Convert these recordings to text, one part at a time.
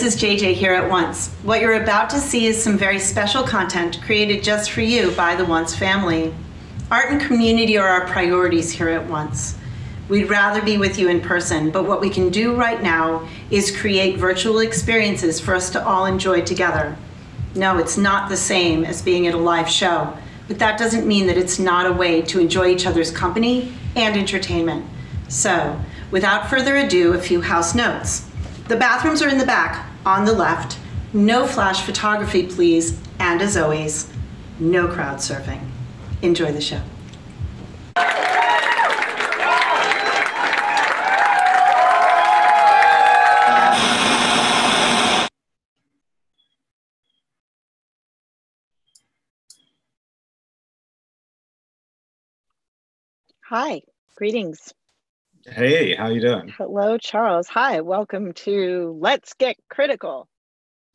is JJ here at Once. What you're about to see is some very special content created just for you by the Once family. Art and community are our priorities here at Once. We'd rather be with you in person, but what we can do right now is create virtual experiences for us to all enjoy together. No, it's not the same as being at a live show, but that doesn't mean that it's not a way to enjoy each other's company and entertainment. So, without further ado, a few house notes. The bathrooms are in the back, on the left. No flash photography, please. And as always, no crowd surfing. Enjoy the show. Hi, greetings. Hey, how you doing? Hello, Charles. Hi, welcome to Let's Get Critical,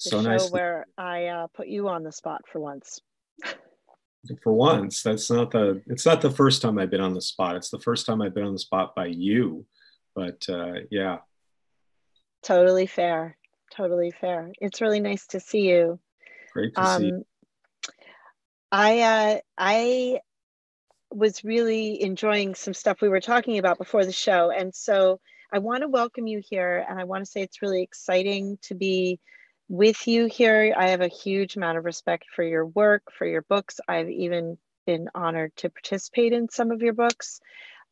the So show nice. Where I put you on the spot for once. For once, it's not the first time I've been on the spot. It's the first time I've been on the spot by you. But yeah. Totally fair. Totally fair. It's really nice to see you. Great to see you. I was really enjoying some stuff we were talking about before the show. And so I want to welcome you here. And I want to say it's really exciting to be with you here. I have a huge amount of respect for your work, for your books. I've even been honored to participate in some of your books.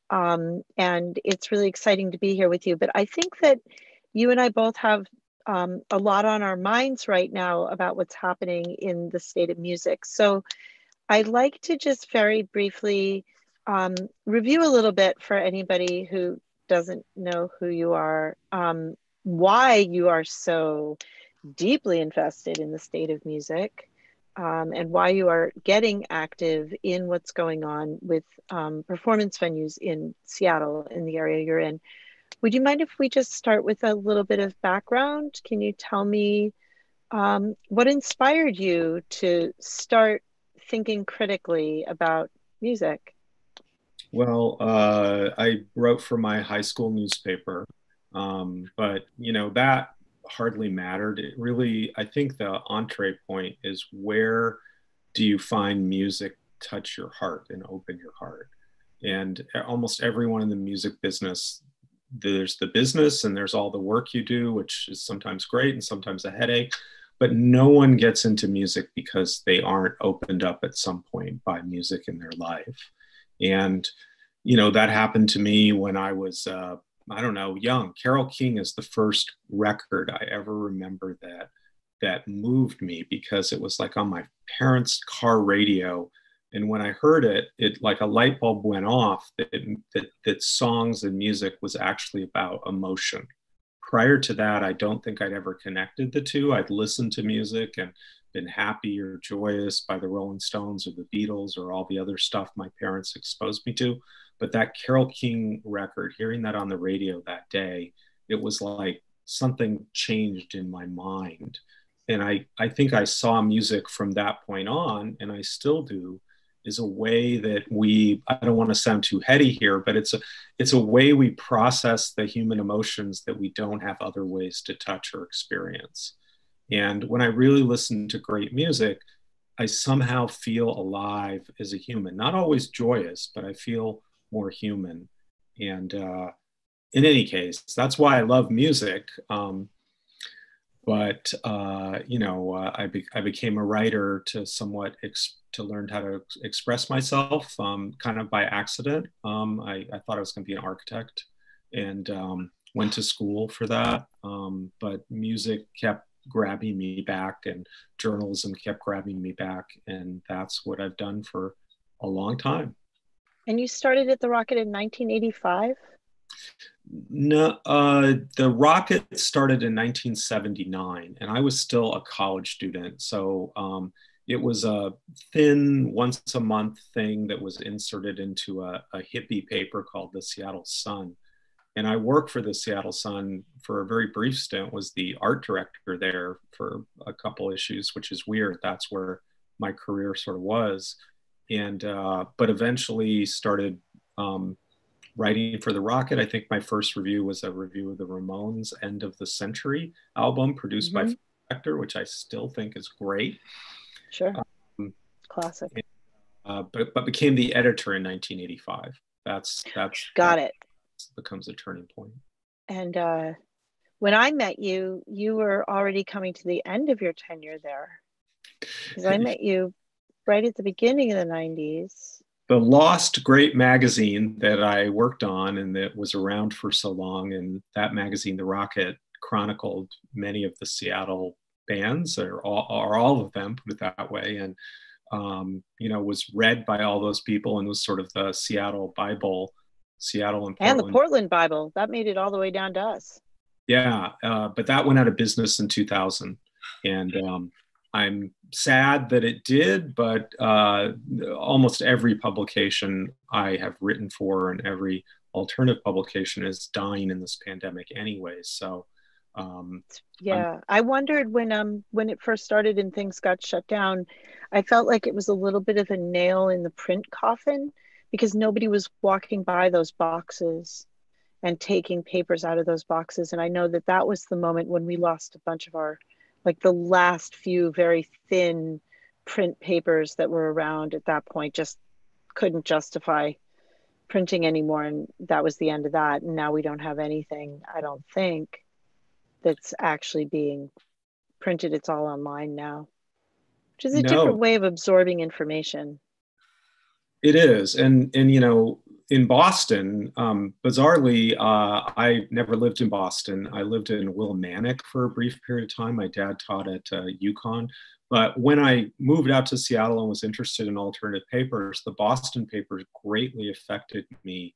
And it's really exciting to be here with you. But I think that you and I both have a lot on our minds right now about what's happening in the state of music. So I'd like to just very briefly review a little bit for anybody who doesn't know who you are, why you are so deeply invested in the state of music, and why you are getting active in what's going on with performance venues in Seattle, in the area you're in. Would you mind if we just start with a little bit of background? Can you tell me what inspired you to start thinking critically about music? Well, I wrote for my high school newspaper, but that hardly mattered. It really, I think the entree point is, where do you find music touch your heart and open your heart? And almost everyone in the music business, there's the business and there's all the work you do, which is sometimes great and sometimes a headache. But no one gets into music because they aren't opened up at some point by music in their life. And, that happened to me when I was, young. Carole King is the first record I ever remember that moved me, because it was like on my parents' car radio. And when I heard it, it like a light bulb went off that songs and music was actually about emotion. Prior to that, I don't think I'd ever connected the two. I'd listened to music and been happy or joyous by the Rolling Stones or the Beatles or all the other stuff my parents exposed me to. But that Carole King record, hearing that on the radio that day, it was like something changed in my mind. And I think I saw music from that point on, and I still do, is a way that I don't want to sound too heady here, but it's a way we process the human emotions that we don't have other ways to touch or experience. And when I really listen to great music, I somehow feel alive as a human, not always joyous, but I feel more human. And in any case, that's why I love music. I became a writer to to learn how to express myself, kind of by accident. I thought I was going to be an architect, and went to school for that. But music kept grabbing me back, and journalism kept grabbing me back, and that's what I've done for a long time. And you started at the Rocket in 1985? No, the Rocket started in 1979, and I was still a college student. So it was a thin, once a month thing that was inserted into a hippie paper called the Seattle Sun. And I worked for the Seattle Sun for a very brief stint, was the art director there for a couple issues, which is weird. That's where my career sort of was. And, but eventually started writing for the Rocket. I think my first review was a review of the Ramones' End of the Century album produced by Spector, which I still think is great. Sure. Um, Classic. but became the editor in 1985. That's Got it. Becomes a turning point. And when I met you, you were already coming to the end of your tenure there, because I met you right at the beginning of the 90s. The lost great magazine that I worked on and that was around for so long, and that magazine, The Rocket, chronicled many of the Seattle bands, or all of them, put it that way, and was read by all those people and was sort of the Seattle Bible, Seattle and Portland. And the Portland Bible, that made it all the way down to us. Yeah, but that went out of business in 2000. And I'm sad that it did, but almost every publication I have written for and every alternative publication is dying in this pandemic anyway. So I wondered when it first started and things got shut down, I felt like it was a little bit of a nail in the print coffin, because nobody was walking by those boxes and taking papers out of those boxes. And I know that that was the moment when we lost a bunch of our, like the last few very thin print papers that were around at that point just couldn't justify printing anymore. And that was the end of that. And now we don't have anything, I don't think, that's actually being printed. It's all online now, which is a different way of absorbing information. It is. And in Boston, bizarrely, I never lived in Boston. I lived in Willimantic for a brief period of time. My dad taught at UConn. But when I moved out to Seattle and was interested in alternative papers, the Boston papers greatly affected me.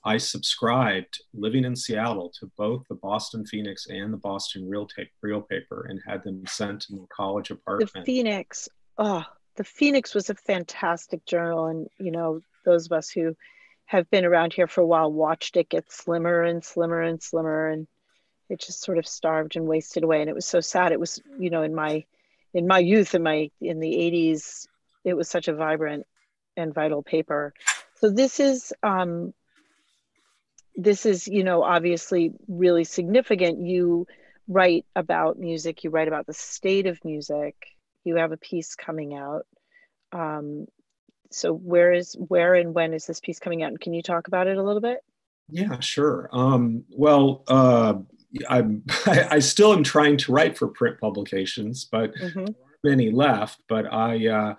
I subscribed, living in Seattle, to both the Boston Phoenix and the Boston Real Paper, and had them sent to my college apartment. The Phoenix was a fantastic journal. And, those of us who have been around here for a while watched it get slimmer and slimmer and slimmer. And it just sort of starved and wasted away. And it was so sad. It was, in my youth, in the 80s, it was such a vibrant and vital paper. So this is obviously really significant. You write about music, you write about the state of music, you have a piece coming out. So where and when is this piece coming out? And can you talk about it a little bit? Yeah, sure. I still am trying to write for print publications, but many left. But I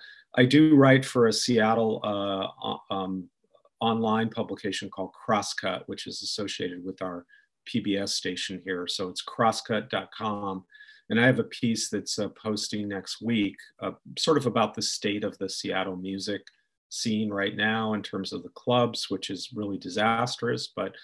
do write for a Seattle online publication called Crosscut, which is associated with our PBS station here. So it's crosscut.com. And I have a piece that's posting next week, sort of about the state of the Seattle music scene right now in terms of the clubs, which is really disastrous. But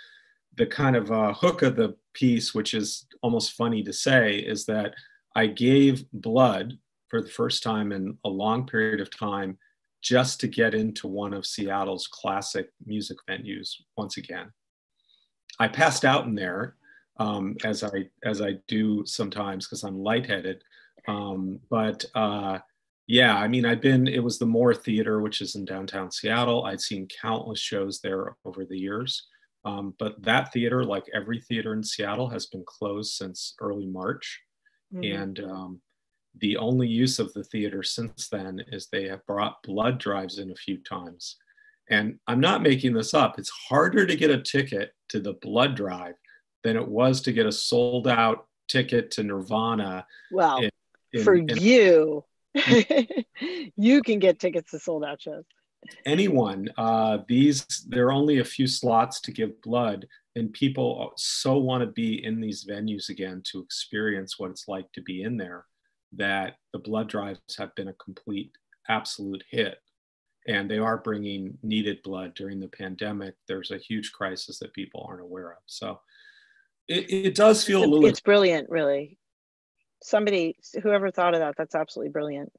the kind of hook of the piece, which is almost funny to say, is that I gave blood for the first time in a long period of time just to get into one of Seattle's classic music venues once again. I passed out in there, as I do sometimes because I'm lightheaded. It was the Moore Theater, which is in downtown Seattle. I'd seen countless shows there over the years. But that theater, like every theater in Seattle, has been closed since early March. And the only use of the theater since then is they have brought blood drives in a few times. And I'm not making this up. It's harder to get a ticket to the blood drive than it was to get a sold out ticket to Nirvana. Well, you can get tickets to sold out shows. Anyone, there are only a few slots to give blood, and people so want to be in these venues again to experience what it's like to be in there, that the blood drives have been a complete, absolute hit. And they are bringing needed blood during the pandemic. There's a huge crisis that people aren't aware of. So it does feel a little... It's brilliant, really. Whoever thought of that, that's absolutely brilliant.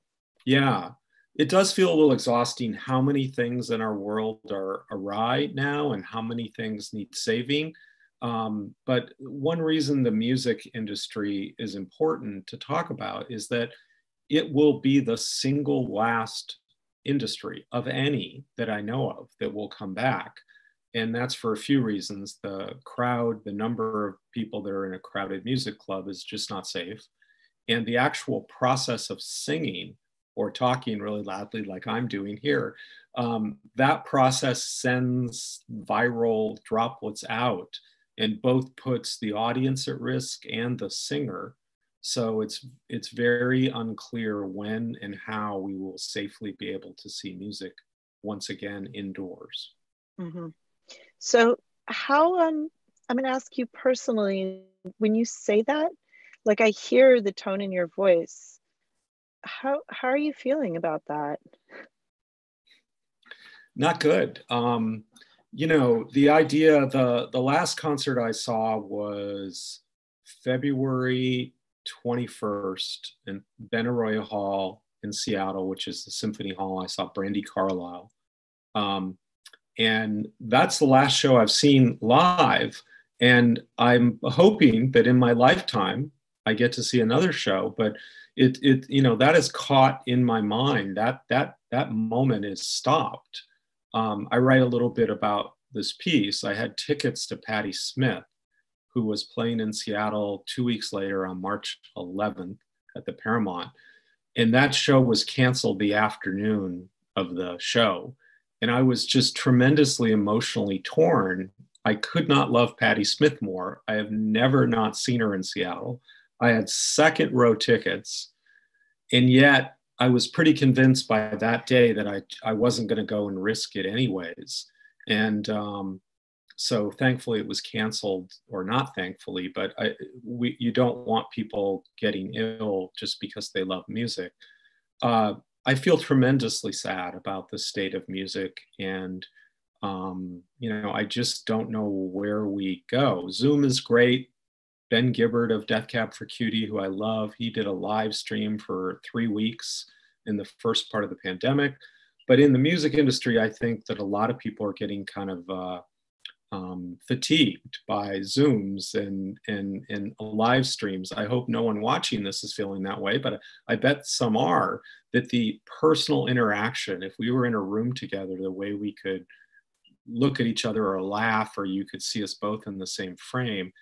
Yeah. It does feel a little exhausting how many things in our world are awry now and how many things need saving. But one reason the music industry is important to talk about is that it will be the single last industry of any that I know of that will come back. And that's for a few reasons. The crowd, the number of people that are in a crowded music club is just not safe. And the actual process of singing or talking really loudly like I'm doing here, that process sends viral droplets out and both puts the audience at risk and the singer. So it's very unclear when and how we will safely be able to see music once again indoors. Mm-hmm. So how, I'm going to ask you personally, when you say that, like I hear the tone in your voice, how are you feeling about that? Not good. You know, the idea, the last concert I saw was February 21st in Benaroya Hall in Seattle, which is the Symphony Hall. I saw Brandi Carlile. And that's the last show I've seen live. And I'm hoping that in my lifetime, I get to see another show, but you know, that is caught in my mind. That moment is stopped. I write a little bit about this piece. I had tickets to Patti Smith, who was playing in Seattle 2 weeks later on March 11th at the Paramount. And that show was canceled the afternoon of the show. And I was just tremendously emotionally torn. I could not love Patti Smith more. I have never not seen her in Seattle. I had second row tickets. And yet I was pretty convinced by that day that I wasn't going to go and risk it anyways. And so thankfully it was canceled, or not thankfully, but you don't want people getting ill just because they love music. I feel tremendously sad about the state of music, and you know, I just don't know where we go. Zoom is great. Ben Gibbard of Death Cab for Cutie, who I love, he did a live stream for 3 weeks in the first part of the pandemic. But in the music industry, I think that a lot of people are getting kind of fatigued by Zooms and live streams. I hope no one watching this is feeling that way, but I bet some are, that the personal interaction, if we were in a room together, the way we could look at each other or laugh, or you could see us both in the same frame,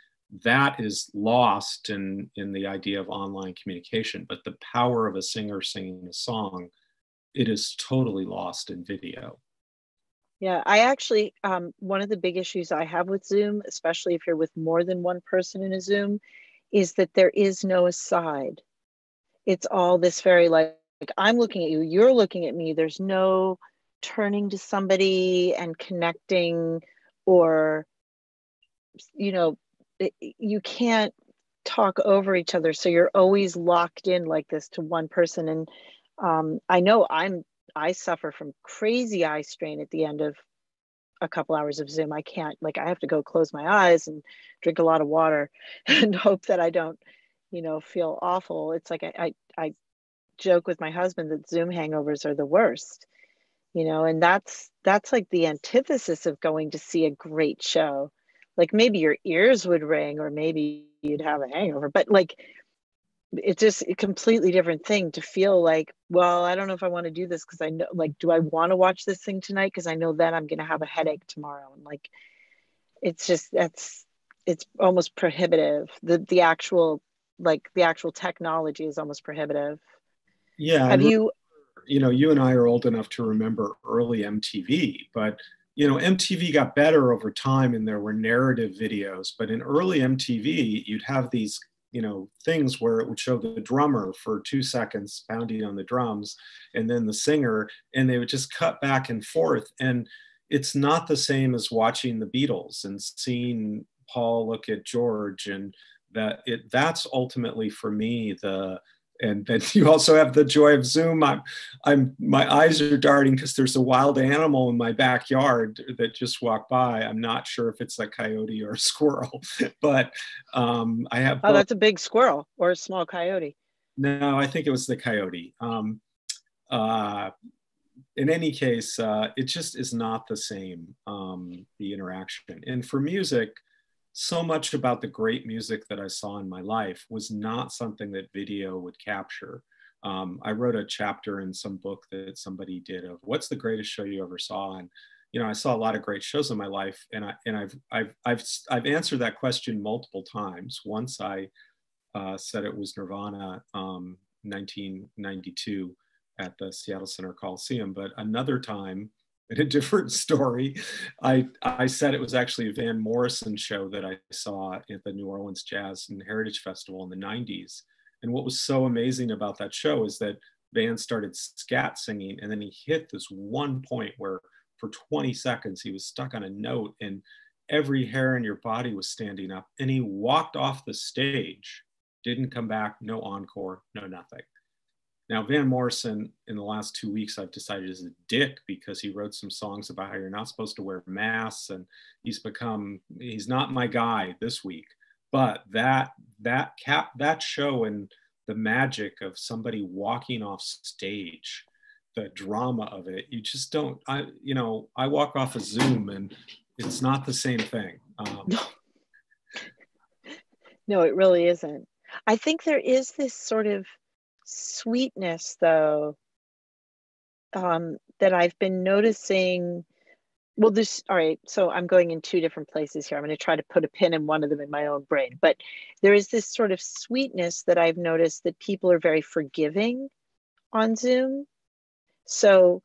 that is lost in the idea of online communication. But the power of a singer singing a song, it is totally lost in video. Yeah, I actually, one of the big issues I have with Zoom, especially if you're with more than one person in a Zoom, is that there is no aside. It's all this very like I'm looking at you, you're looking at me. There's no turning to somebody and connecting, or, you know, you can't talk over each other. So you're always locked in like this to one person. And I know I suffer from crazy eye strain at the end of a couple hours of Zoom. I can't, like, I have to go close my eyes and drink a lot of water and hope that I don't, you know, feel awful. It's like I joke with my husband that Zoom hangovers are the worst, you know, and that's like the antithesis of going to see a great show. Like maybe your ears would ring, or maybe you'd have a hangover, but like it's just a completely different thing to feel like, well, I don't know if I want to do this because I know, like, do I want to watch this thing tonight? Because I know then I'm going to have a headache tomorrow. And like, it's just, it's almost prohibitive. The actual, like the actual technology is almost prohibitive. Yeah. Have you, you know, you and I are old enough to remember early MTV, but you know, MTV got better over time and there were narrative videos. But in early MTV, you'd have these, you know, things where it would show the drummer for 2 seconds pounding on the drums and then the singer, and they would just cut back and forth. And it's not the same as watching the Beatles and seeing Paul look at George, and that's ultimately for me and then you also have the joy of Zoom. My eyes are darting because there's a wild animal in my backyard that just walked by. I'm not sure if it's a coyote or a squirrel, but I have. oh, that's a big squirrel or a small coyote. No, I think it was the coyote. In any case, it just is not the same, the interaction. And for music, so much about the great music that I saw in my life was not something that video would capture. I wrote a chapter in some book that somebody did of what's the greatest show you ever saw, and I saw a lot of great shows in my life, and I've answered that question multiple times. Once I said it was Nirvana, 1992 at the Seattle Center Coliseum, but another time in a different story, I said it was actually a Van Morrison show that I saw at the New Orleans Jazz and Heritage Festival in the 90s. And what was so amazing about that show is that Van started scat singing, and then he hit this one point where for 20 seconds he was stuck on a note and every hair in your body was standing up, and he walked off the stage, didn't come back, no encore, no nothing. Now, Van Morrison, in the last 2 weeks, I've decided is a dick because he wrote some songs about how you're not supposed to wear masks, and he's not my guy this week. But that show and the magic of somebody walking off stage, the drama of it, you just don't, I walk off a Zoom and it's not the same thing. No, it really isn't. I think there is this sort of sweetness, though, that I've been noticing. Well, all right, so I'm going in two different places here. I'm going to try to put a pin in one of them in my own brain. But there is this sort of sweetness that I've noticed, that people are very forgiving on Zoom. So,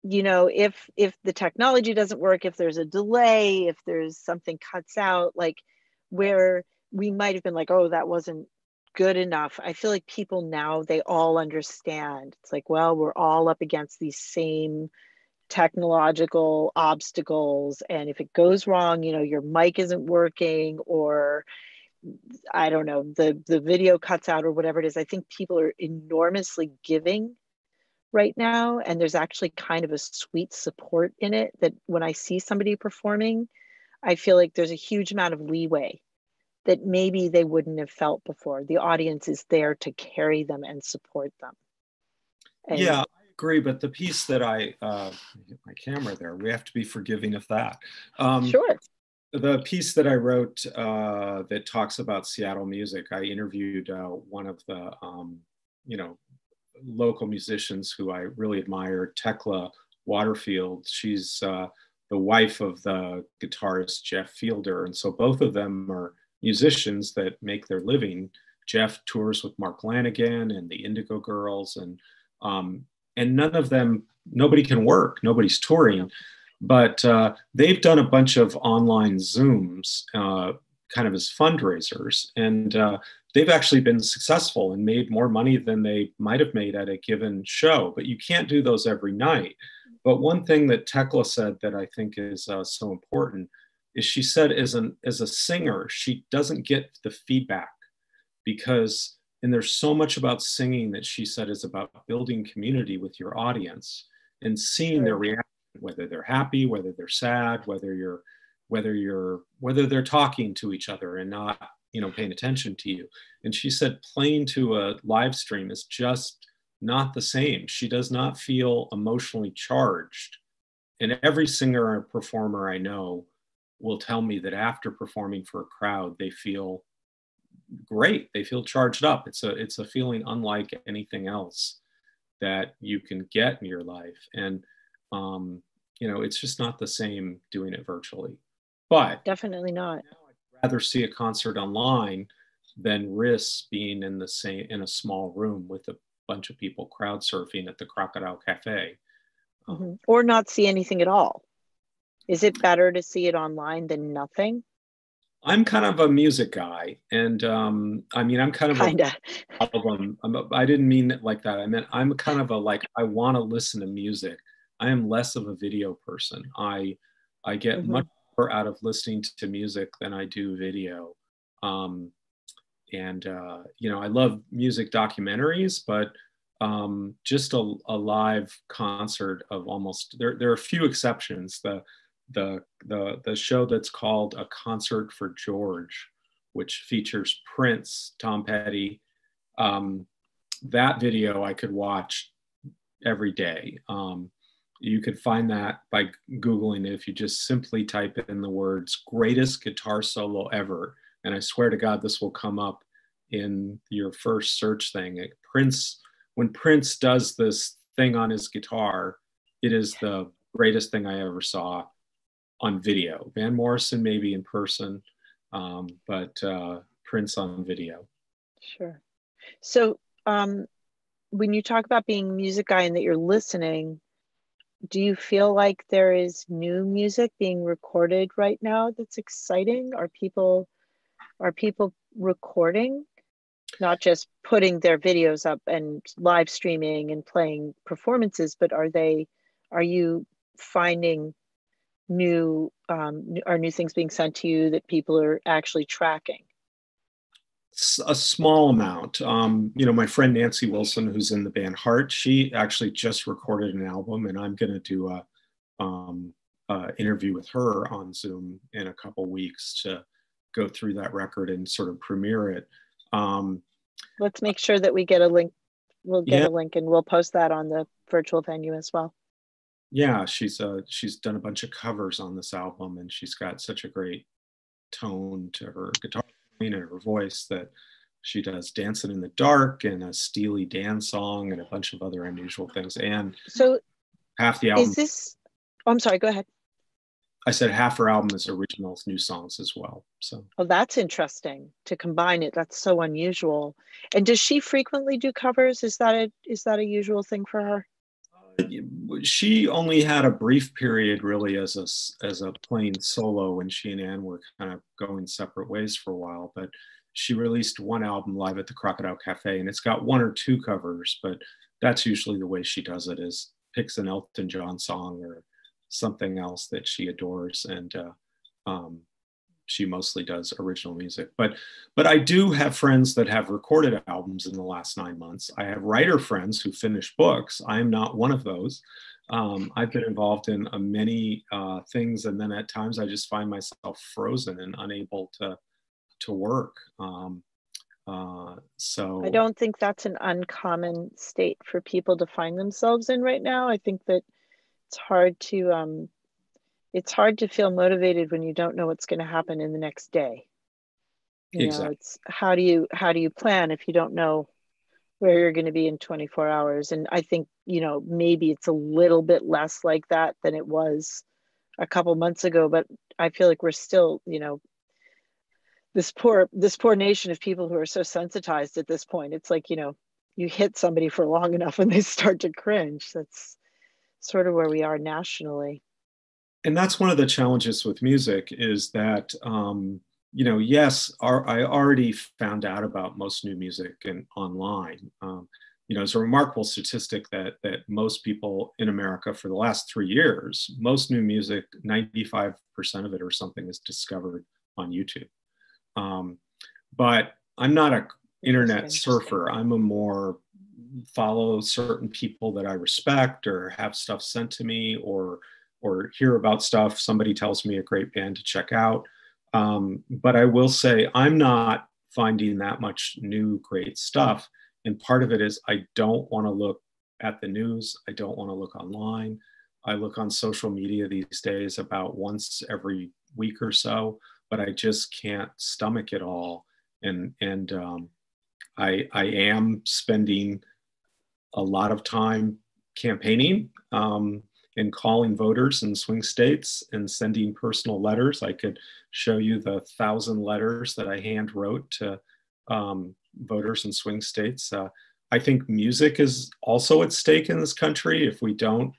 if the technology doesn't work, if there's a delay, if there's something cuts out, like where we might have been like, oh, that wasn't good enough. I feel like people now, they all understand. It's like, well, we're all up against these same technological obstacles. And if it goes wrong, your mic isn't working, or I don't know, the video cuts out or whatever it is. I think people are enormously giving right now. And there's actually kind of a sweet support in it, that when I see somebody performing, I feel like there's a huge amount of leeway that maybe they wouldn't have felt before. The audience is there to carry them and support them. And yeah, I agree. But the piece that my camera there, we have to be forgiving of that. Sure. The piece that I wrote that talks about Seattle music, I interviewed one of the, local musicians who I really admire, Tekla Waterfield. She's the wife of the guitarist Jeff Fielder. And so both of them are musicians that make their living. Jeff tours with Mark Lanigan and the Indigo Girls, and none of them, nobody can work, nobody's touring, but they've done a bunch of online Zooms kind of as fundraisers, and they've actually been successful and made more money than they might have made at a given show. But you can't do those every night. But one thing that Tekla said that I think is so important is, she said as a singer, she doesn't get the feedback because, and there's so much about singing that she said is about building community with your audience and seeing their reaction, whether they're happy, whether they're sad, whether they're talking to each other and not, paying attention to you. And she said playing to a live stream is just not the same. She does not feel emotionally charged. And every singer or performer I know will tell me that after performing for a crowd, they feel great. They feel charged up. It's a feeling unlike anything else that you can get in your life. And, it's just not the same doing it virtually. But definitely not. I'd rather see a concert online than risk being in a small room with a bunch of people crowd surfing at the Crocodile Cafe. Or not see anything at all. Is it better to see it online than nothing? I'm kind of a music guy, and I'm kind of album. I didn't mean it like that. I meant I'm kind of I want to listen to music. I am less of a video person. I get much more out of listening to music than I do video. I love music documentaries, but just a live concert of almost, there are a few exceptions. The show that's called A Concert for George, which features Prince, Tom Petty. That video I could watch every day. You could find that by Googling it if you just simply type in the words greatest guitar solo ever. And I swear to God, this will come up in your first search thing. When Prince does this thing on his guitar, it is the greatest thing I ever saw on video. Van Morrison maybe in person, but Prince on video. Sure. So when you talk about being a music guy and that you're listening, do you feel like there is new music being recorded right now that's exciting? Are people recording, not just putting their videos up and live streaming and playing performances, but are you finding new things being sent to you that people are actually tracking? A small amount. My friend Nancy Wilson, who's in the band Heart, she actually just recorded an album, and I'm going to do a interview with her on Zoom in a couple weeks to go through that record and sort of premiere it. Let's make sure that we get a link. We'll get a link, and we'll post that on the virtual venue as well. Yeah, she's done a bunch of covers on this album, and she's got such a great tone to her guitar and her voice that she does Dancing in the Dark and a Steely Dan song and a bunch of other unusual things. And so half the album, I'm sorry, go ahead. I said half her album is originals, new songs as well. So that's interesting to combine it. That's so unusual. And does she frequently do covers? Is that a usual thing for her? She only had a brief period really as a plain solo when she and Ann were kind of going separate ways for a while, but she released one album live at the Crocodile Cafe, and it's got one or two covers, but that's usually the way she does it, is picks an Elton John song or something else that she adores, and she mostly does original music. But I do have friends that have recorded albums in the last 9 months. I have writer friends who finish books. I am not one of those. I've been involved in many things, and then at times I just find myself frozen and unable to work. So I don't think that's an uncommon state for people to find themselves in right now. I think that it's hard to feel motivated when you don't know what's going to happen in the next day. Exactly. It's how do you plan if you don't know where you're going to be in 24 hours? And I think, maybe it's a little bit less like that than it was a couple months ago, but I feel like we're still, this poor nation of people who are so sensitized at this point. It's like, you hit somebody for long enough and they start to cringe. That's sort of where we are nationally. And that's one of the challenges with music is that, yes, I already found out about most new music online. It's a remarkable statistic that most people in America for the last 3 years, most new music, 95% of it or something is discovered on YouTube. But I'm not an internet surfer. I'm a more follow certain people that I respect or have stuff sent to me or hear about stuff. Somebody tells me a great band to check out. But I will say I'm not finding that much new great stuff. And part of it is I don't want to look at the news. I don't want to look online. I look on social media these days about once every week or so, but I just can't stomach it all. And I am spending a lot of time campaigning and calling voters in swing states and sending personal letters. I could show you the 1,000 letters that I hand wrote to voters in swing states. I think music is also at stake in this country. If we don't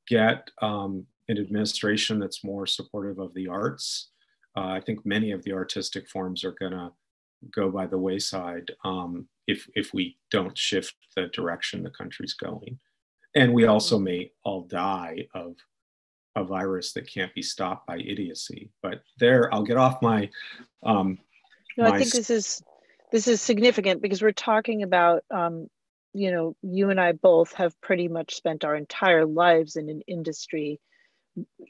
get an administration that's more supportive of the arts, I think many of the artistic forms are going to go by the wayside if we don't shift the direction the country's going. And we also may all die of a virus that can't be stopped by idiocy. But I'll get off my. No, I think this is significant because we're talking about, you and I both have pretty much spent our entire lives in an industry.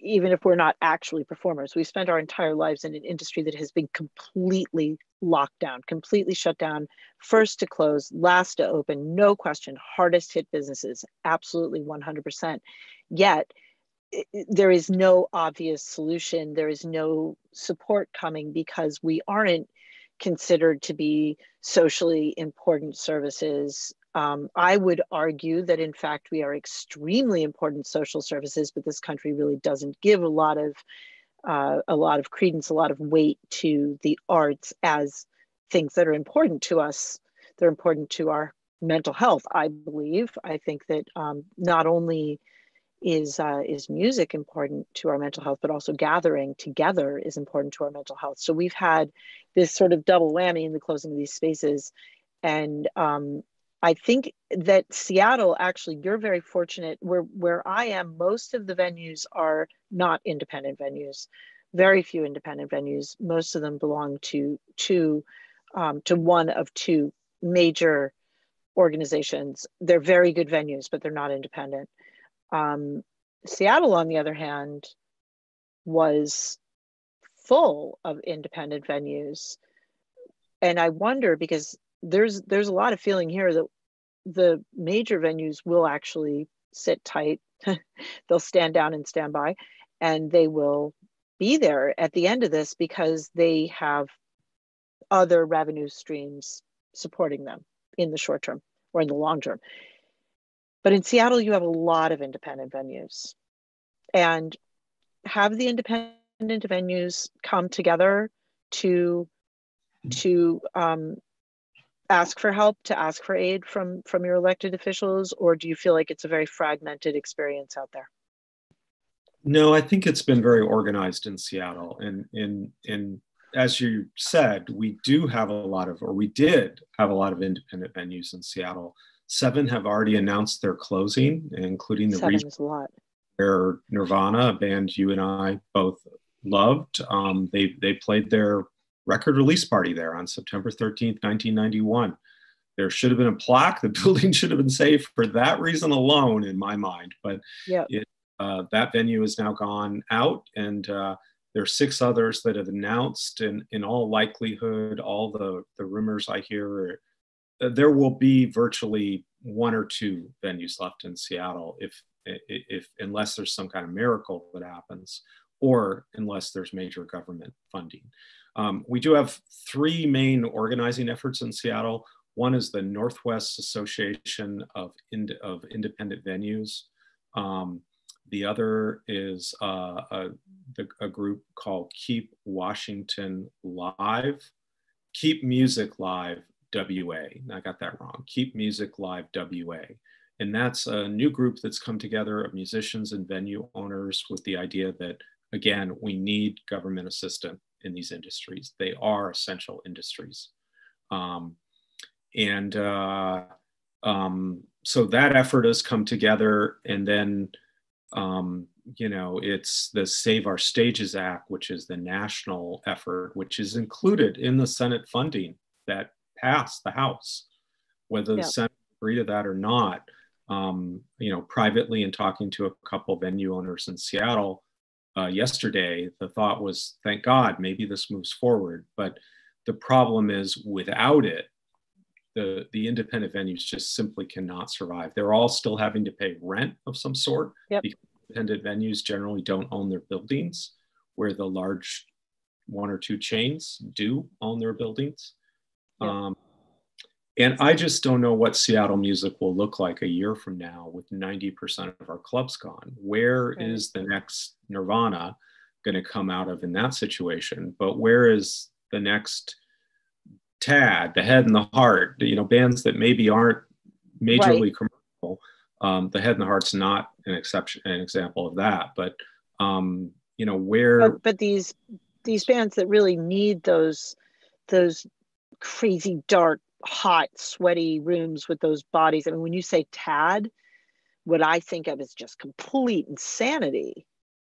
Even if we're not actually performers, we spent our entire lives in an industry that has been completely locked down, completely shut down, first to close, last to open, no question, hardest hit businesses, absolutely 100%. Yet there is no obvious solution. There is no support coming because we aren't considered to be socially important services I would argue that, in fact, we are extremely important social services, but this country really doesn't give a lot of credence, a lot of weight to the arts as things that are important to us. They're important to our mental health, I believe. I think that not only is music important to our mental health, but also gathering together is important to our mental health. So we've had this sort of double whammy in the closing of these spaces. And I think that Seattle, actually, you're very fortunate. Where I am, most of the venues are not independent venues. Very few independent venues. Most of them belong to one of two major organizations. They're very good venues, but they're not independent. Seattle, on the other hand, was full of independent venues. And I wonder, because there's a lot of feeling here that the major venues will actually sit tight. They'll stand down and stand by, and they will be there at the end of this because they have other revenue streams supporting them in the short term or in the long term. But in Seattle, you have a lot of independent venues, and have the independent venues come together to ask for help, to ask for aid from your elected officials, or do you feel like it's a very fragmented experience out there? No, I think it's been very organized in Seattle, and as you said, we did have a lot of independent venues in Seattle. 7 have already announced their closing, including the 7 is a lot. Where Nirvana, a band you and I both loved, they played their record release party there on September 13th, 1991. There should have been a plaque. The building should have been saved for that reason alone, in my mind. But yep. That venue is now gone out, and there are 6 others that have announced. And in all likelihood, all the rumors I hear, there will be virtually 1 or 2 venues left in Seattle, if unless there's some kind of miracle that happens, or unless there's major government funding. We do have 3 main organizing efforts in Seattle. One is the Northwest Association of Independent Venues. The other is a group called Keep Washington Live, Keep Music Live WA. I got that wrong. Keep Music Live WA. And that's a new group that's come together of musicians and venue owners with the idea that, again, we need government assistance in these industries. They are essential industries. So that effort has come together. And then, it's the Save Our Stages Act, which is the national effort, which is included in the Senate funding that passed the House. Whether the Senate agree to that or not, privately, and talking to a couple venue owners in Seattle yesterday, the thought was, thank God, maybe this moves forward. But the problem is, without it, the independent venues just simply cannot survive. They're all still having to pay rent of some sort. Yep. Because independent venues generally don't own their buildings, where the large 1 or 2 chains do own their buildings. Yep. And I just don't know what Seattle music will look like a year from now with 90% of our clubs gone. Where is the next Nirvana going to come out of in that situation? But where is the next Tad, the Head and the Heart? Bands that maybe aren't majorly commercial. The Head and the Heart's not an example of that. But where? But these bands that really need those crazy dark, hot, sweaty rooms with those bodies. I mean, when you say Tad, what I think of is just complete insanity,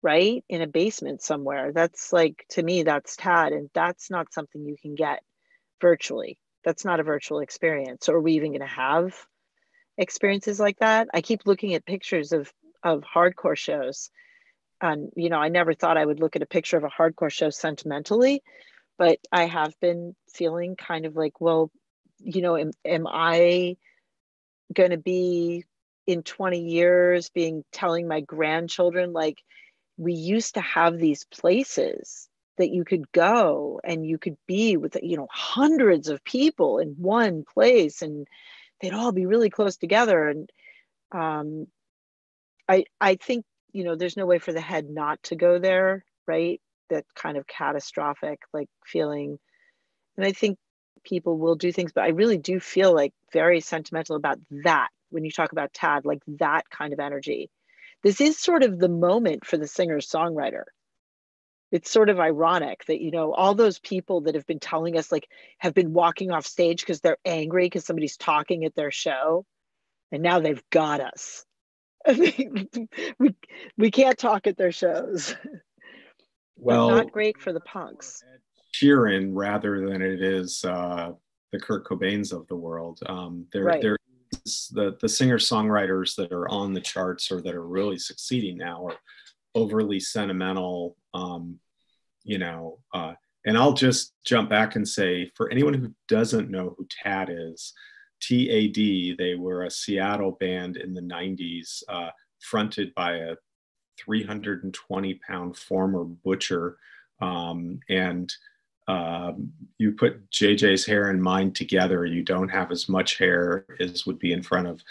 right? In a basement somewhere. That's like, to me, that's Tad, and that's not something you can get virtually. That's not a virtual experience. So are we even going to have experiences like that? I keep looking at pictures of hardcore shows, and I never thought I would look at a picture of a hardcore show sentimentally, but I have been feeling kind of like, well, am I going to be in 20 years telling my grandchildren, like, we used to have these places that you could go and you could be with, hundreds of people in one place, and they'd all be really close together. And I think, there's no way for the head not to go there, right? That kind of catastrophic like feeling. And I think people will do things, but I really do feel like very sentimental about that when you talk about Tad, like that kind of energy. This is sort of the moment for the singer-songwriter. It's sort of ironic that, all those people that have been telling us, like, have been walking off stage because they're angry because somebody's talking at their show, and now they've got us. we can't talk at their shows. Well, but not great for the punks. Sheeran rather than it is the Kurt Cobains of the world. There is the singer-songwriters that are on the charts or that are really succeeding now are overly sentimental, and I'll just jump back and say, for anyone who doesn't know who Tad is, TAD, they were a Seattle band in the 90s, fronted by a 320-pound former butcher. You put JJ's hair and mine together, you don't have as much hair as would be in front of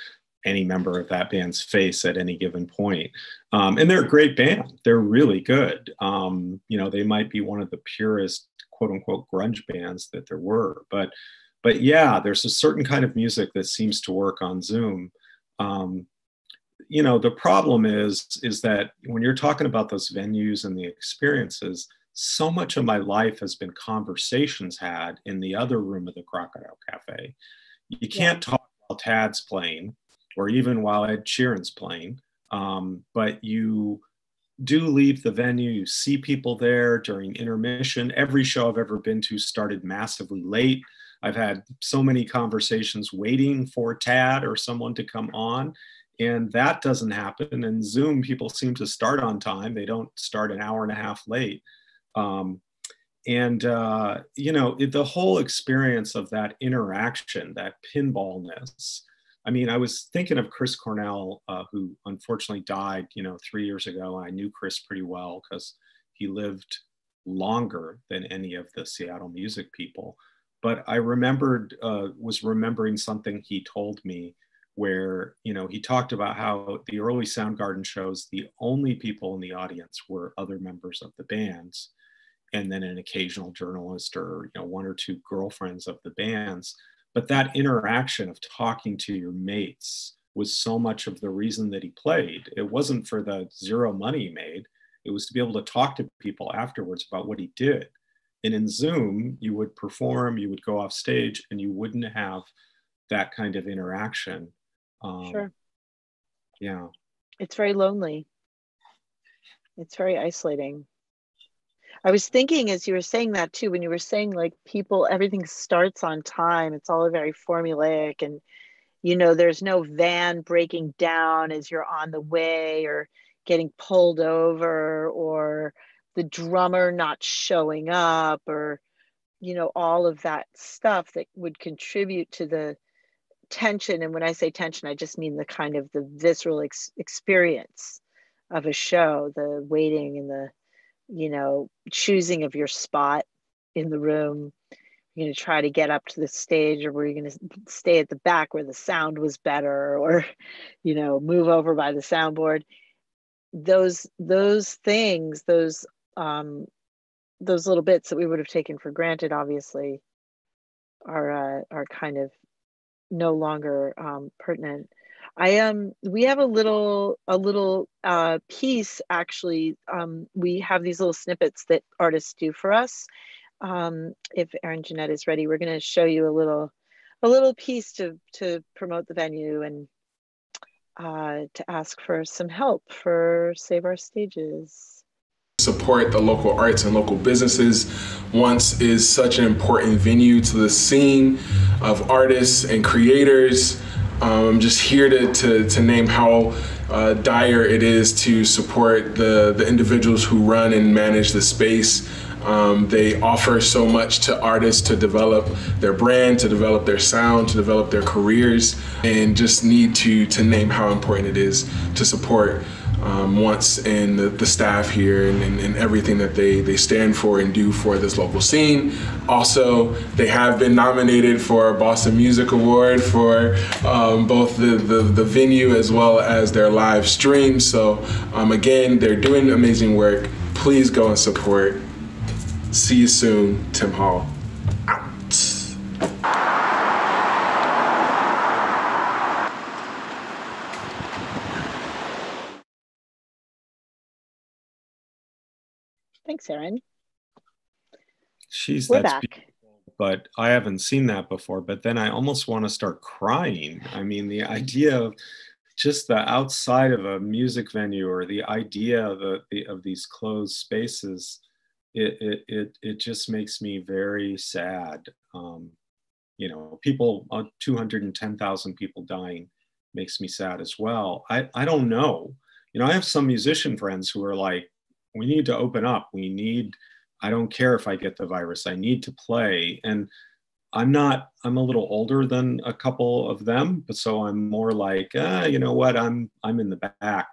any member of that band's face at any given point. And they're a great band. They're really good. They might be one of the purest, quote unquote, grunge bands that there were. But yeah, there's a certain kind of music that seems to work on Zoom. The problem is that when you're talking about those venues and the experiences, so much of my life has been conversations had in the other room of the Crocodile Cafe. You can't talk while Tad's playing or even while Ed Sheeran's playing, but you do leave the venue, you see people there during intermission. Every show I've ever been to started massively late. I've had so many conversations waiting for Tad or someone to come on, and that doesn't happen. And Zoom, people seem to start on time. They don't start an hour and a half late. The whole experience of that interaction, that pinballness. I mean, I was thinking of Chris Cornell, who unfortunately died, 3 years ago. I knew Chris pretty well because he lived longer than any of the Seattle music people. But I was remembering something he told me where, he talked about how the early Soundgarden shows, the only people in the audience were other members of the bands, and then an occasional journalist or, one or two girlfriends of the bands. But that interaction of talking to your mates was so much of the reason that he played. It wasn't for the zero money he made. It was to be able to talk to people afterwards about what he did. And in Zoom, you would perform, you would go off stage, and you wouldn't have that kind of interaction. Sure. Yeah. It's very lonely. It's very isolating. I was thinking as you were saying that too, when you were saying like people, everything starts on time. It's all very formulaic, and, there's no van breaking down as you're on the way or getting pulled over or the drummer not showing up or, all of that stuff that would contribute to the tension. And when I say tension, I just mean the kind of the visceral experience of a show, the waiting and the, choosing of your spot in the room. You're going to try to get up to the stage, or were you going to stay at the back where the sound was better, or, move over by the soundboard. Those things, those little bits that we would have taken for granted, obviously, are kind of no longer pertinent. We have a little piece, actually. We have these little snippets that artists do for us. If Erin Jeanette is ready, we're going to show you a little piece to promote the venue and to ask for some help for Save Our Stages. Support the local arts and local businesses. Once is such an important venue to the scene of artists and creators. I'm just here to name how dire it is to support the individuals who run and manage the space. They offer so much to artists to develop their brand, to develop their sound, to develop their careers, and just need to name how important it is to support wants in the staff here and everything that they stand for and do for this local scene. Also, they have been nominated for a Boston Music Award for both the venue as well as their live stream. So again, they're doing amazing work. Please go and support. See you soon. Tim Hall, out. Thanks, Erin. She's We're that's back. beautiful, but I haven't seen that before. But then I almost want to start crying. I mean, the idea of just the outside of a music venue, or the idea of these closed spaces, it just makes me very sad. You know, people, 210,000 people dying makes me sad as well. I don't know. You know, I have some musician friends who are like, we need to open up. I don't care if I get the virus, I need to play. And I'm a little older than a couple of them, but so I'm more like, you know what, I'm in the back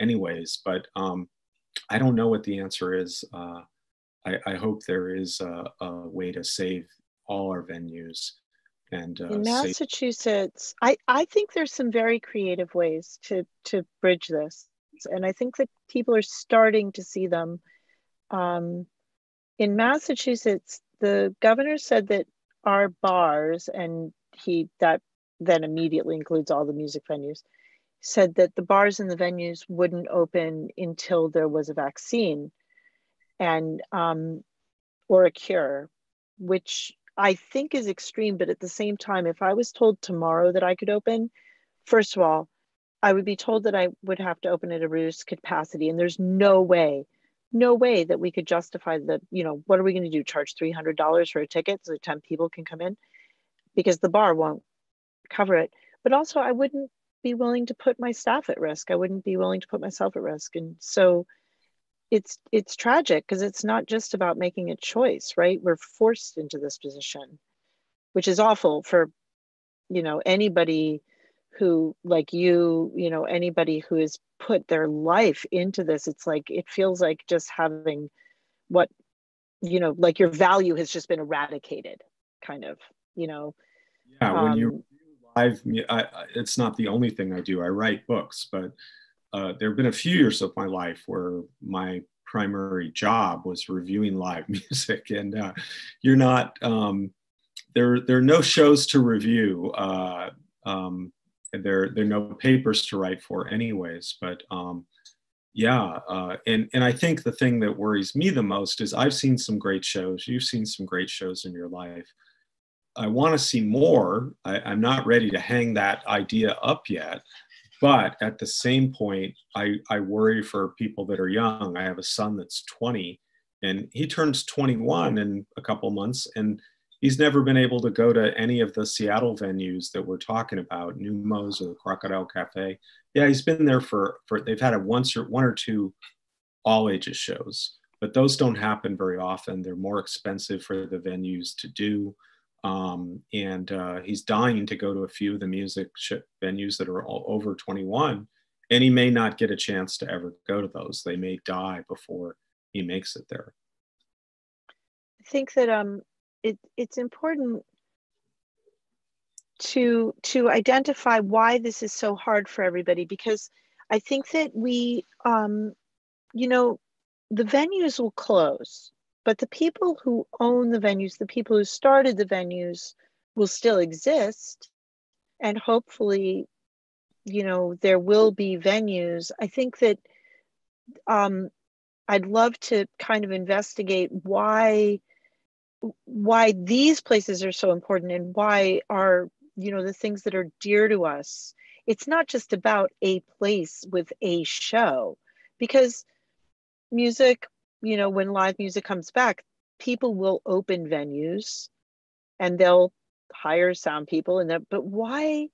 anyways, but I don't know what the answer is. I hope there is a way to save all our venues. And in Massachusetts, I think there's some very creative ways to bridge this. And I think that people are starting to see them. In Massachusetts, the governor said that our bars, and that then immediately includes all the music venues, said that the bars and the venues wouldn't open until there was a vaccine and or a cure, which I think is extreme. But at the same time, if I was told tomorrow that I could open, first of all, I would be told that I would have to open at a reduced capacity, and there's no way that we could justify that. You know, what are we going to do? Charge $300 for a ticket so 10 people can come in? Because the bar won't cover it. But also, I wouldn't be willing to put my staff at risk. I wouldn't be willing to put myself at risk. And so it's tragic, because it's not just about making a choice, right? We're forced into this position, which is awful for, you know, anybody who, like you know, anybody who has put their life into this. It's like, it feels like just having what, you know, like your value has just been eradicated, kind of, you know. Yeah, when you live, it's not the only thing I do. I write books, but there have been a few years of my life where my primary job was reviewing live music, and you're not, there are no shows to review. There are no papers to write for anyways, but yeah, and I think the thing that worries me the most is I've seen some great shows. You've seen some great shows in your life. I want to see more. I'm not ready to hang that idea up yet, but at the same point, I worry for people that are young. I have a son that's 20, and he turns 21 in a couple months, and he's never been able to go to any of the Seattle venues that we're talking about, Numos or the Crocodile Cafe. Yeah, he's been there for they've had one or two all ages shows, but those don't happen very often. They're more expensive for the venues to do. And he's dying to go to a few of the music venues that are all over 21, and he may not get a chance to ever go to those. They may die before he makes it there. I think that it's important to identify why this is so hard for everybody, because I think that we, you know, the venues will close, but the people who own the venues, the people who started the venues, will still exist. And hopefully, you know, there will be venues. I think that I'd love to kind of investigate why these places are so important, and why are, you know, the things that are dear to us. It's not just about a place with a show, because music, you know, when live music comes back, people will open venues and they'll hire sound people, and but why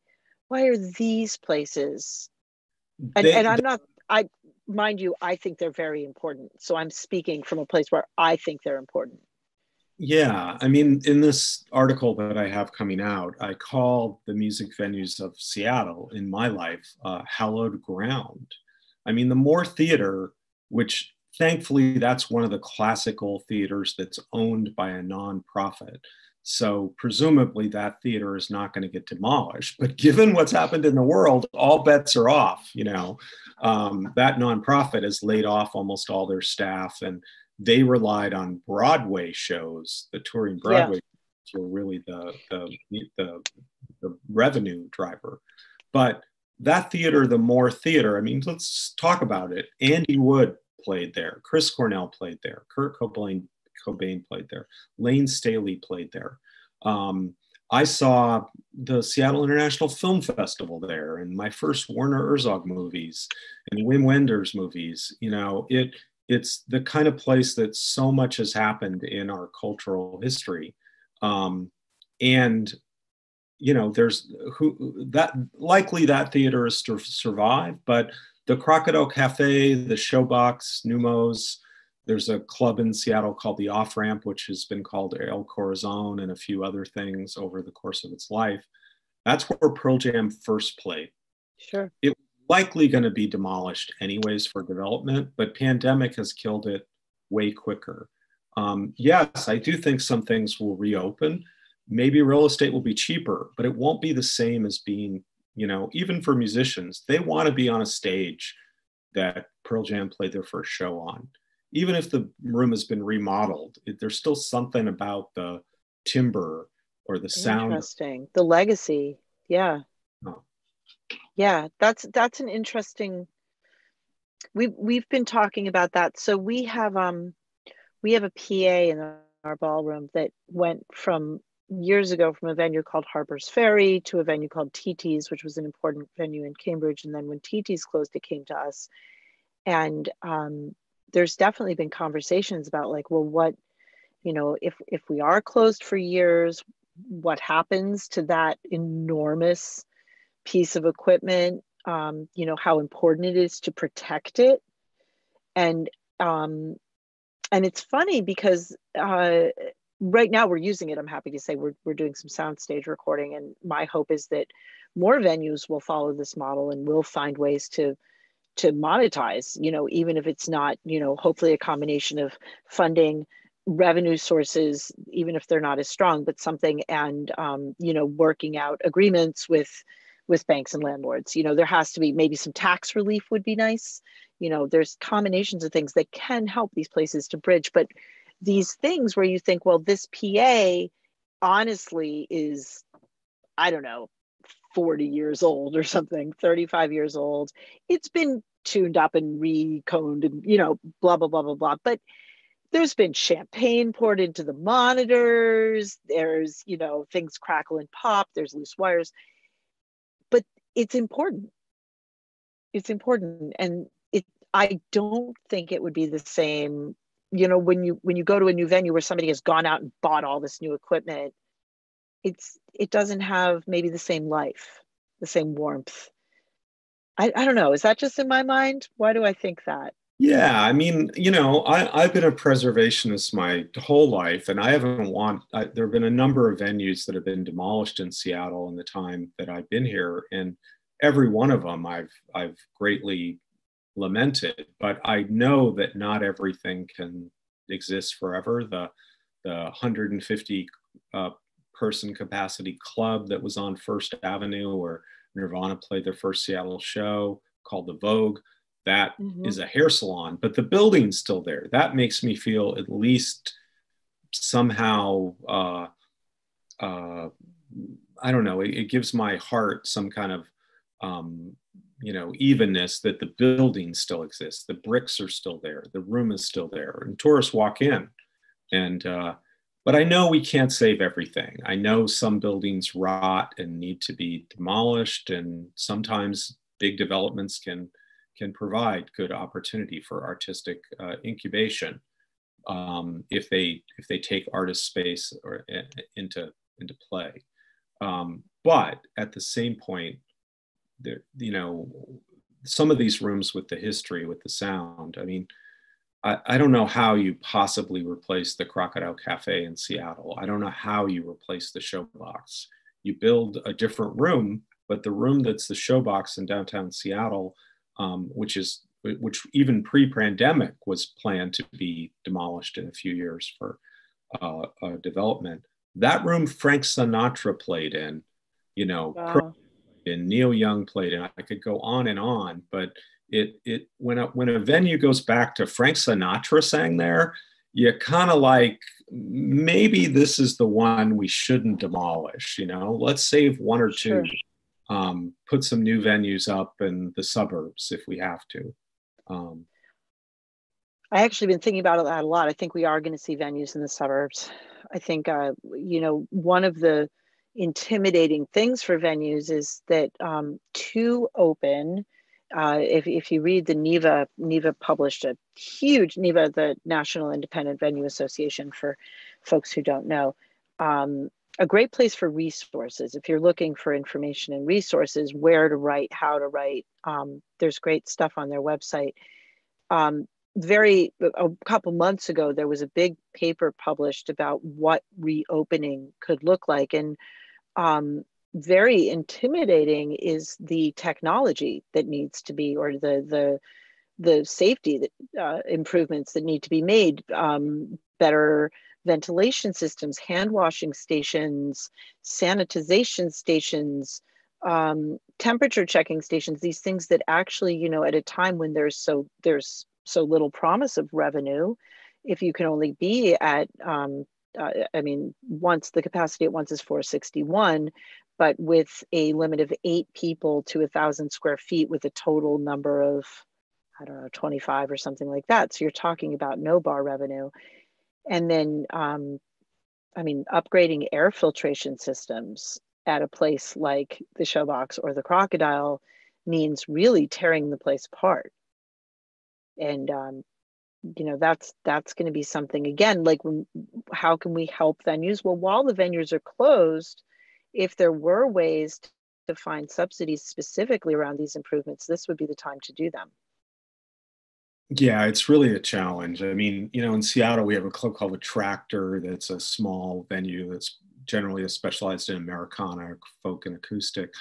are these places? And I'm not, mind you, I think they're very important. So I'm speaking from a place where I think they're important. Yeah, I mean, in this article that I have coming out, I call the music venues of Seattle in my life hallowed ground. I mean, the Moore Theater, which thankfully that's one of the classical theaters that's owned by a nonprofit. So presumably that theater is not going to get demolished. But given what's happened in the world, all bets are off. That nonprofit has laid off almost all their staff, and they relied on Broadway shows. The touring Broadway shows were really the revenue driver. But that theater, the Moore Theater, I mean, let's talk about it. Andy Wood played there. Chris Cornell played there. Kurt Cobain played there. Lane Staley played there. I saw the Seattle International Film Festival there, and my first Werner Herzog movies and Wim Wenders movies. It's the kind of place that so much has happened in our cultural history. And there's likely that theater is to survive, but the Crocodile Cafe, the Showbox, Numos, there's a club in Seattle called the Off Ramp, which has been called El Corazon, and a few other things over the course of its life. That's where Pearl Jam first played. Sure. It was likely going to be demolished anyways for development, but pandemic has killed it way quicker. Yes, I do think some things will reopen. Maybe real estate will be cheaper, but it won't be the same as being, even for musicians, they want to be on a stage that Pearl Jam played their first show on. Even if the room has been remodeled, there's still something about the timbre or the sound. Interesting. The legacy. Yeah. Oh. Yeah, that's an interesting. We've been talking about that. So we have a PA in our ballroom that went from years ago from a venue called Harper's Ferry to a venue called TT's, which was an important venue in Cambridge. And then when TT's closed, it came to us. And there's definitely been conversations about like, well, what, if we are closed for years, what happens to that enormous piece of equipment? How important it is to protect it. And it's funny because right now we're using it. I'm happy to say we're doing some soundstage recording, and my hope is that more venues will follow this model and will find ways to monetize, even if it's not, hopefully a combination of funding, revenue sources, even if they're not as strong, but something, and working out agreements with banks and landlords. There has to be maybe some tax relief would be nice. There's combinations of things that can help these places to bridge. But these things where you think, well, this PA honestly is, I don't know, 40 years old or something, 35 years old. It's been tuned up and reconed and, blah, blah, blah, blah, blah. But there's been champagne poured into the monitors. There's, things crackle and pop. There's loose wires. But it's important. It's important. And I don't think it would be the same, when you go to a new venue where somebody has gone out and bought all this new equipment, it doesn't have maybe the same life, the same warmth. I don't know. Is that just in my mind? Why do I think that? Yeah, I mean, I've been a preservationist my whole life, and there have been a number of venues that have been demolished in Seattle in the time that I've been here, and every one of them I've greatly lamented. But I know that not everything can exist forever. The 150 person capacity club that was on First Avenue where Nirvana played their first Seattle show, called the Vogue, that is a hair salon, but the building's still there. That makes me feel at least somehow, I don't know, it gives my heart some kind of, evenness that the building still exists. The bricks are still there. The room is still there, and tourists walk in. And, but I know we can't save everything. I know some buildings rot and need to be demolished, and sometimes big developments can provide good opportunity for artistic incubation if they take artist space or into play. But at the same point, there, some of these rooms with the history, with the sound, I mean, I don't know how you possibly replace the Crocodile Cafe in Seattle. I don't know how you replace the Showbox. You build a different room, but the room that's the Showbox in downtown Seattle, which is which even pre-pandemic was planned to be demolished in a few years for development. That room Frank Sinatra played in, you know, Wow. and Neil Young played in. I could go on, but when a venue goes back to Frank Sinatra sang there, you kind of like, maybe this is the one we shouldn't demolish. You know, let's save one or Sure. two, put some new venues up in the suburbs if we have to. I actually been thinking about that a lot. I think we are going to see venues in the suburbs. I think, you know, one of the intimidating things for venues is that to open, if you read the NEVA published a huge, NEVA, the National Independent Venue Association, for folks who don't know, a great place for resources. If you're looking for information and resources, where to write, how to write, there's great stuff on their website. A couple months ago, there was a big paper published about what reopening could look like. And very intimidating is the technology that needs to be, or the safety that, improvements that need to be made, better ventilation systems, hand washing stations, sanitization stations, temperature checking stations, these things that actually, you know, at a time when there's so little promise of revenue, if you can only be at, I mean, once the capacity at once is 461, but with a limit of 8 people to 1,000 square feet with a total number of, I don't know, 25 or something like that. So you're talking about no bar revenue. And then, I mean, upgrading air filtration systems at a place like the Showbox or the Crocodile means really tearing the place apart. And, you know, that's going to be something, again, like, how can we help venues? Well, while the venues are closed, if there were ways to find subsidies specifically around these improvements, this would be the time to do them. Yeah, it's really a challenge. I mean, you know, in Seattle, we have a club called the Tractor that's a small venue that's generally specialized in Americana, folk, and acoustic.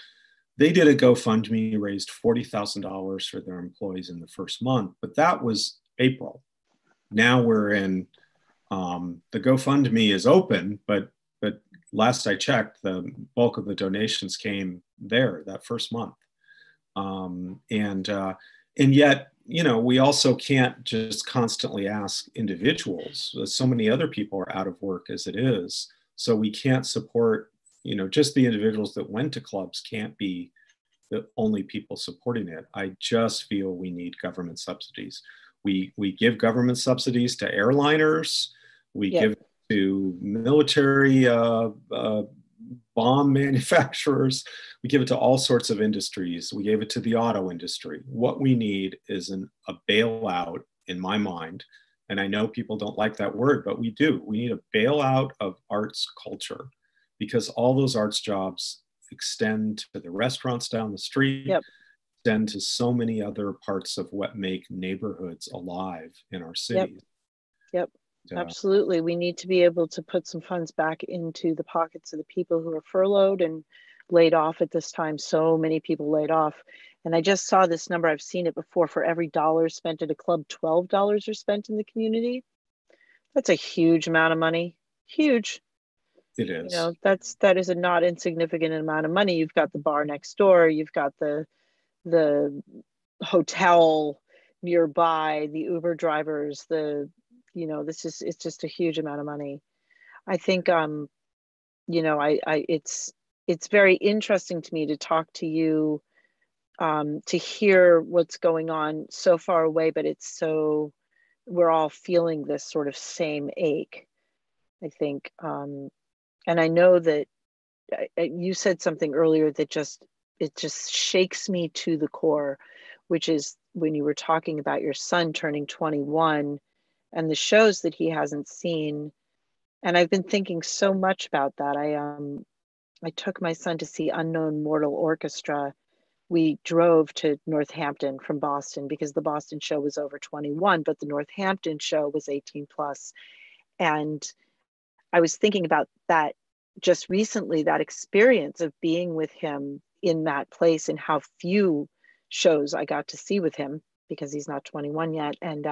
They did a GoFundMe, raised $40,000 for their employees in the first month, but that was April. Now we're in, the GoFundMe is open, but last I checked, the bulk of the donations came there that first month. And yet, you know, we also can't just constantly ask individuals. So many other people are out of work as it is. So we can't support, you know, just the individuals that went to clubs can't be the only people supporting it. I just feel we need government subsidies. We give government subsidies to airliners. We give to military bomb manufacturers. We give it to all sorts of industries. We gave it to the auto industry. What we need is a bailout, in my mind. And I know people don't like that word, but we do. We need a bailout of arts culture, because all those arts jobs extend to the restaurants down the street, extend to so many other parts of what make neighborhoods alive in our cities. Yep. Absolutely. We need to be able to put some funds back into the pockets of the people who are furloughed and laid off at this time. So many people laid off. And I just saw this number. I've seen it before. For every dollar spent at a club, $12 are spent in the community. That's a huge amount of money. Huge. It is. You know, that is a not insignificant amount of money. You've got the bar next door. You've got the hotel nearby, the Uber drivers, you know, it's just a huge amount of money. I think, you know, it's very interesting to me to talk to you, to hear what's going on so far away, but we're all feeling this sort of same ache, I think. And I know that you said something earlier that it just shakes me to the core, which is when you were talking about your son turning 21 and the shows that he hasn't seen. And I've been thinking so much about that. I took my son to see Unknown Mortal Orchestra. We drove to Northampton from Boston because the Boston show was over 21, but the Northampton show was 18 plus. And I was thinking about that just recently, that experience of being with him in that place and how few shows I got to see with him. because he's not 21 yet. And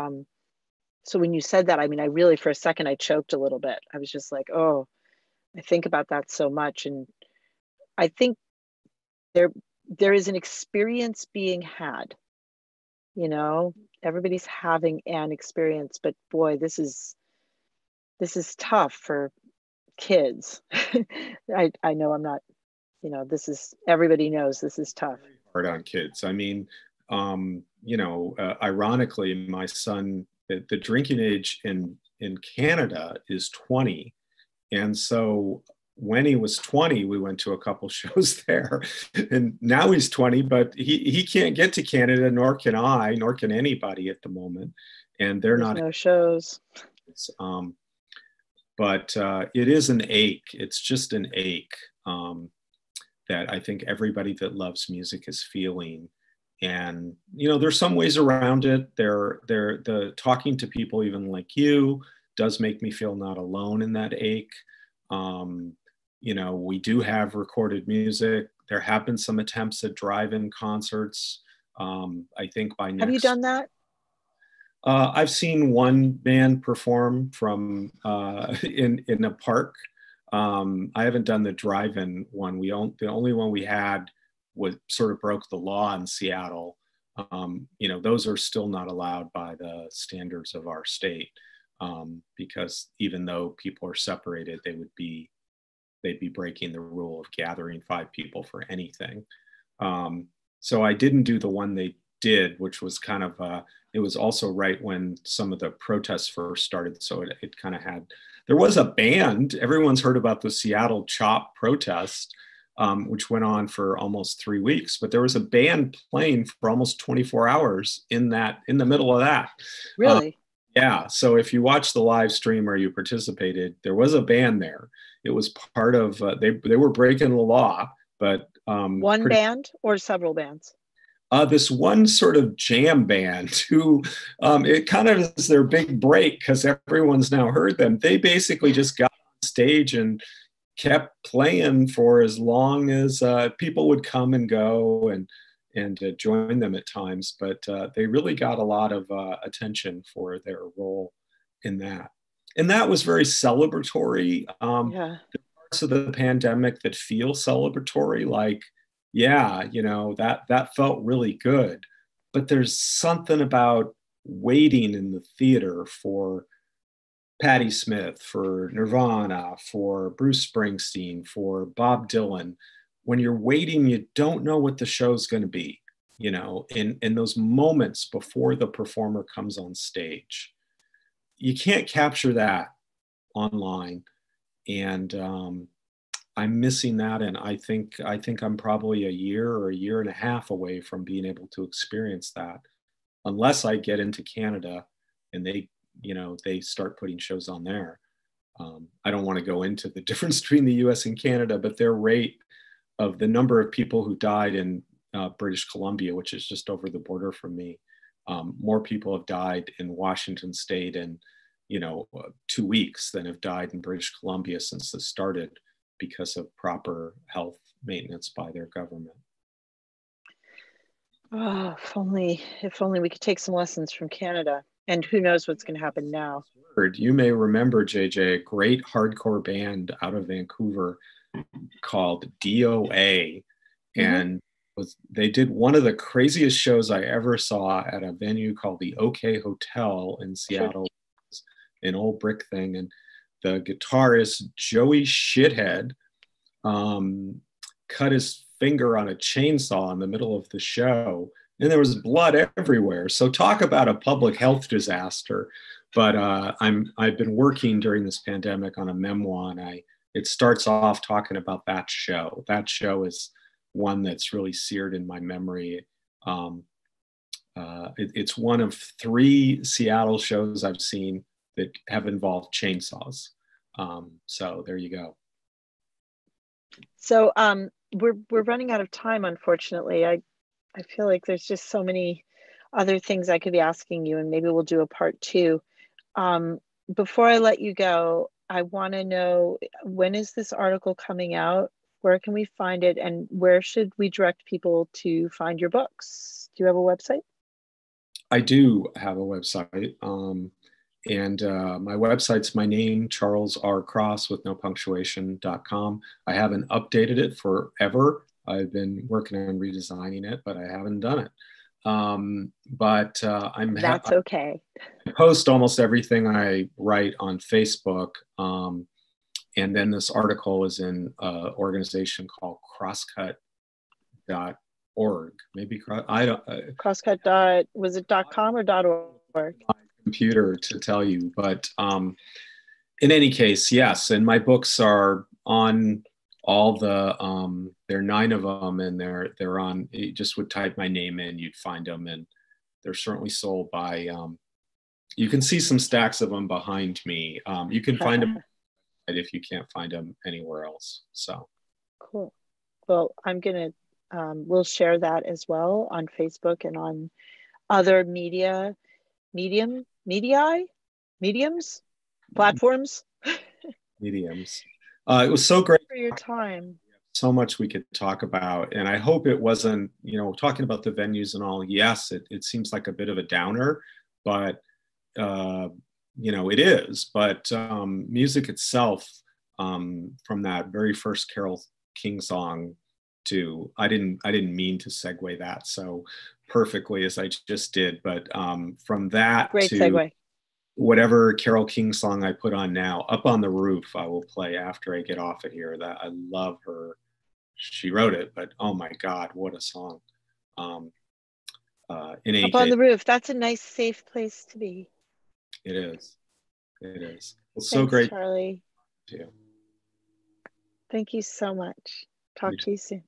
so when you said that, I mean, I really, for a second, I choked a little bit. I was just like, oh, I think about that so much. And I think there is an experience being had, you know, everybody's having an experience, but boy, this is tough for kids. I know I'm not, you know, everybody knows this is tough. Hard on kids. I mean, ironically, my son, the drinking age in Canada is 20. And so when he was 20, we went to a couple shows there. And now he's 20, but he can't get to Canada, nor can I, nor can anybody at the moment. And there's not no shows. But it is an ache. It's just an ache that I think everybody that loves music is feeling. And, you know, there's some ways around it. The talking to people, even like you, does make me feel not alone in that ache. You know, we do have recorded music. There have been some attempts at drive-in concerts. I think by next. Have you done that? I've seen one band perform from in a park. I haven't done the drive-in one. The only one we had was sort of broke the law in Seattle. You know, those are still not allowed by the standards of our state, because even though people are separated, they'd be breaking the rule of gathering 5 people for anything. So I didn't do the one they did, which was kind of it was also right when some of the protests first started. So it kind of there was a band. Everyone's heard about the Seattle Chop protest, which went on for almost 3 weeks, but there was a band playing for almost 24 hours in the middle of that. Really? Yeah. So if you watch the live stream or you participated, there was a band there. It was part of, they were breaking the law, but. One band or several bands? This one sort of jam band who it kind of is their big break because everyone's now heard them. They basically just got on stage and kept playing for as long as people would come and go and join them at times. But they really got a lot of attention for their role in that. And that was very celebratory. Yeah. The parts of the pandemic that feel celebratory, like, yeah, you know, that felt really good. But there's something about waiting in the theater for Patti Smith, for Nirvana, for Bruce Springsteen, for Bob Dylan. When you're waiting, you don't know what the show's going to be, you know, in those moments before the performer comes on stage. You can't capture that online. And I'm missing that, and I think I'm probably a year or a year and a half away from being able to experience that, unless I get into Canada and they start putting shows on there. I don't want to go into the difference between the U.S. and Canada, but their rate of the number of people who died in British Columbia, which is just over the border from me, more people have died in Washington State in 2 weeks than have died in British Columbia since this started, because of proper health maintenance by their government. Oh, if only we could take some lessons from Canada. And who knows what's going to happen now. You may remember, JJ, a great hardcore band out of Vancouver called DOA. And they did one of the craziest shows I ever saw at a venue called the OK Hotel in Seattle. Sure. An old brick thing. And the guitarist, Joey Shithead, cut his finger on a chainsaw in the middle of the show, and there was blood everywhere. So talk about a public health disaster. But I've been working during this pandemic on a memoir, and it starts off talking about that show. That show is one that's really seared in my memory. It's one of 3 Seattle shows I've seen that have involved chainsaws. So there you go. So we're running out of time, unfortunately. I feel like there's just so many other things I could be asking you, and maybe we'll do a part 2. Before I let you go, I want to know, when is this article coming out? Where can we find it? And where should we direct people to find your books? Do you have a website? I do have a website. And my website's my name, Charles R. Cross with no punctuation.com. I haven't updated it forever. I've been working on redesigning it, but I haven't done it. But That's okay. I post almost everything I write on Facebook. And then this article is in an organization called crosscut.org. Maybe I don't. Crosscut dot, was it .com or .org? Computer to tell you, but in any case, yes. And my books are on all the there are 9 of them, and they're on. You just would type my name in, you'd find them, and they're certainly sold by. You can see some stacks of them behind me. You can find them if you can't find them anywhere else. So cool. Well, I'm gonna we'll share that as well on Facebook and on other mediums, platforms. Mediums. It was so great for your time. So much we could talk about, and I hope it wasn't, talking about the venues and all. Yes, it seems like a bit of a downer, but it is. But music itself, from that very first Carole King song to, I didn't mean to segue that so perfectly as I just did, but from that great to segue. Whatever Carole King song I put on now, Up on the Roof, I will play after I get off of here. That I love her. She wrote it, but oh my God, what a song. In any Up on case, the Roof, that's a nice, safe place to be. It is. It is. Well, Thanks, so great. Charlie. To you. Thank you so much. Talk to you soon.